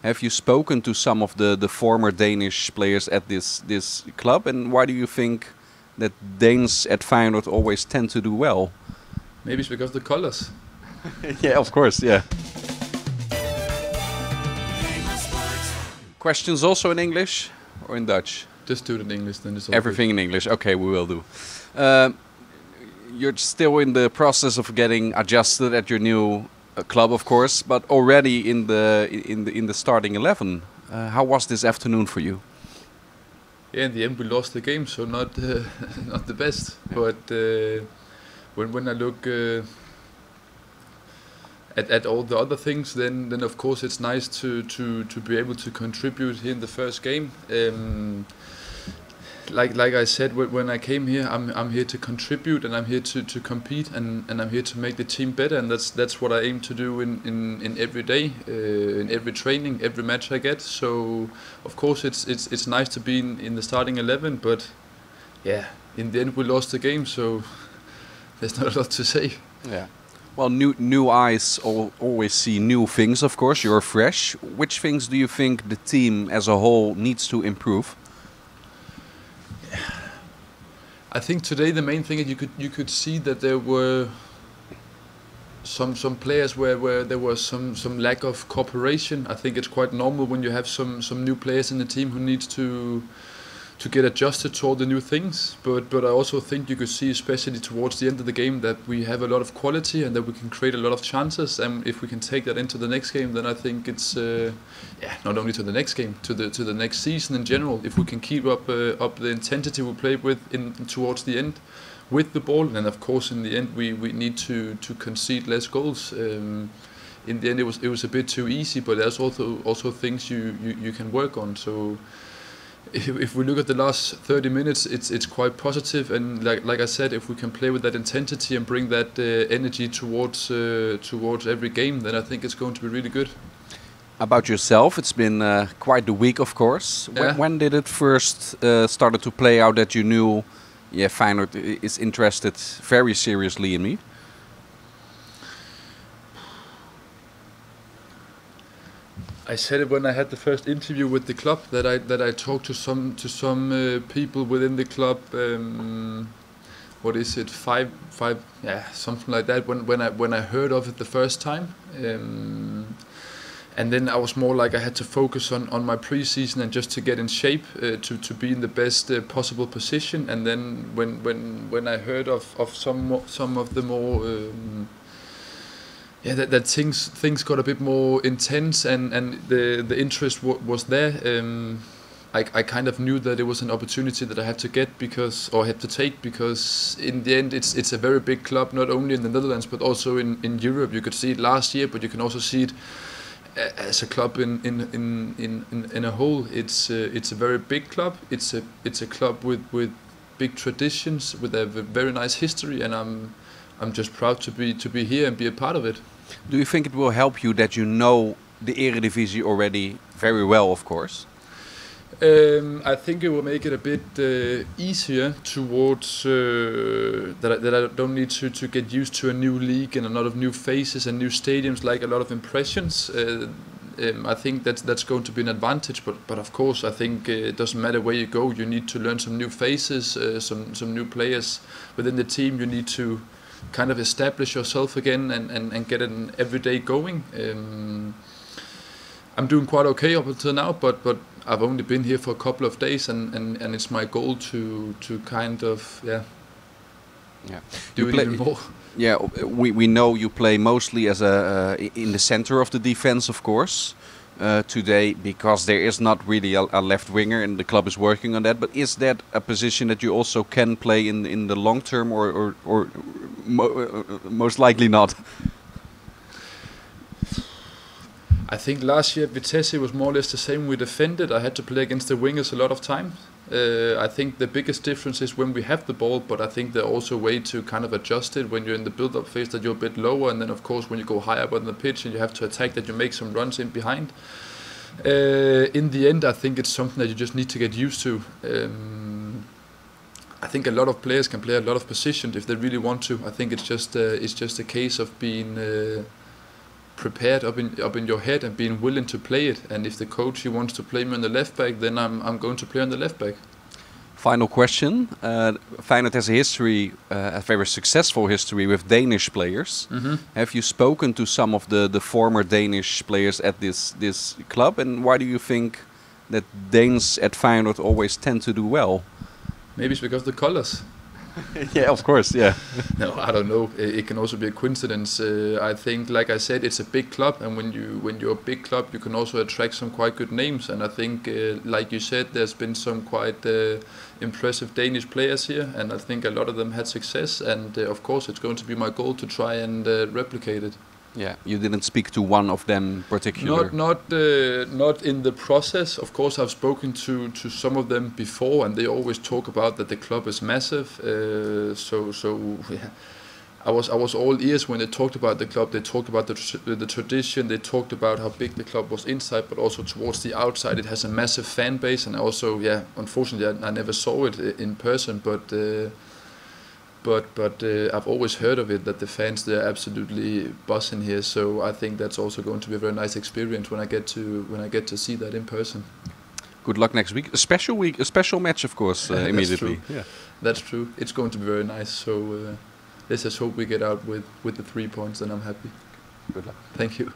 Have you spoken to some of the former Danish players at this club, and why do you think that Danes at Feyenoord always tend to do well? Maybe it's because of the colors. Yeah, of course, yeah. Questions also in English or in Dutch? Just do it in English, then it's all Everything in English. Okay, we will do. You're still in the process of getting adjusted at your new club, of course, but already in the starting 11. How was this afternoon for you? Yeah, in the end we lost the game, so not not the best. Yeah. But when I look at all the other things, then of course it's nice to be able to contribute here in the first game. Like I said, when I came here, I'm here to contribute, and I'm here to compete, and I'm here to make the team better, and that's what I aim to do in every day, in every training, every match I get. So of course it's nice to be in the starting 11, but yeah, in the end we lost the game, so there's not a lot to say. Yeah. Well, new eyes always see new things, of course. You're fresh. Which things do you think the team as a whole needs to improve? I think today the main thing is you could see that there were some players where there was some lack of cooperation. I think it's quite normal when you have some new players in the team who needs to get adjusted to all the new things. But I also think you could see, especially towards the end of the game, that we have a lot of quality and that we can create a lot of chances. And if we can take that into the next game, then I think it's not only to the next game, to the next season in general. If we can keep up the intensity we played with towards the end with the ball, and of course in the end we need to concede less goals. In the end it was a bit too easy, but there's also things you can work on. So if we look at the last 30 minutes, it's quite positive, and like I said, if we can play with that intensity and bring that energy towards every game, then I think it's going to be really good. About yourself, it's been quite the week, of course. Yeah. When did it first started to play out that you knew, yeah, Feyenoord is interested very seriously in me? I said it when I had the first interview with the club, that I talked to some people within the club. What is it? Five, yeah, something like that. When I heard of it the first time, and then I was more like I had to focus on my preseason and just to get in shape to be in the best possible position. And then when I heard of some of the more that things got a bit more intense, and the interest was there. I kind of knew that it was an opportunity that I had to take because in the end it's a very big club, not only in the Netherlands but also in Europe. You could see it last year, but you can also see it as a club in a whole. It's a very big club. It's a club with big traditions, with a very nice history, and I'm just proud to be here and be a part of it. Do you think it will help you that you know the Eredivisie already very well, of course? I think it will make it a bit easier towards that I don't need to get used to a new league and a lot of new faces and new stadiums, like a lot of impressions. I think that's going to be an advantage, but of course I think it doesn't matter where you go, you need to learn some new faces, some new players within the team. You need to kind of establish yourself again and get an everyday going. I'm doing quite okay up until now, but I've only been here for a couple of days, and it's my goal to kind of do it even more. Yeah, we know you play mostly as in the center of the defense, of course. Today, because there is not really a left winger, and the club is working on that. But is that a position that you also can play in the long term, or most likely not? I think last year at Vitesse was more or less the same. We defended. I had to play against the wingers a lot of times. I think the biggest difference is when we have the ball, but I think there's also a way to kind of adjust it when you're in the build-up phase, that you're a bit lower, and then of course when you go higher up on the pitch and you have to attack, that you make some runs in behind. In the end, I think it's something that you just need to get used to. I think a lot of players can play a lot of positions if they really want to. I think it's just a case of being prepared up in your head and being willing to play it. And if the coach he wants to play me on the left back, then I'm going to play on the left back. Final question. Feyenoord has a history, a very successful history with Danish players. Have you spoken to some of the former Danish players at this club? And why do you think that Danes at Feyenoord always tend to do well? Maybe it's because of the colors. Yeah, of course, yeah. No, I don't know. It can also be a coincidence. I think, like I said, it's a big club, and when you're a big club, you can also attract some quite good names. And I think, like you said, there's been some quite impressive Danish players here, and I think a lot of them had success. And of course, it's going to be my goal to try and replicate it. Yeah, you didn't speak to one of them particular. Not in the process. Of course, I've spoken to some of them before, and they always talk about that the club is massive. Yeah. I was all ears when they talked about the club. They talked about the tradition. They talked about how big the club was inside, but also towards the outside. It has a massive fan base, and also, yeah, unfortunately, I never saw it in person, but I've always heard of it, that the fans, they're absolutely buzzing here. So I think that's also going to be a very nice experience when I get to see that in person. Good luck next week. A special match, of course, immediately. That's true. Yeah, that's true. It's going to be very nice. So let's just hope we get out with the 3 points, and I'm happy. Good luck. Thank you.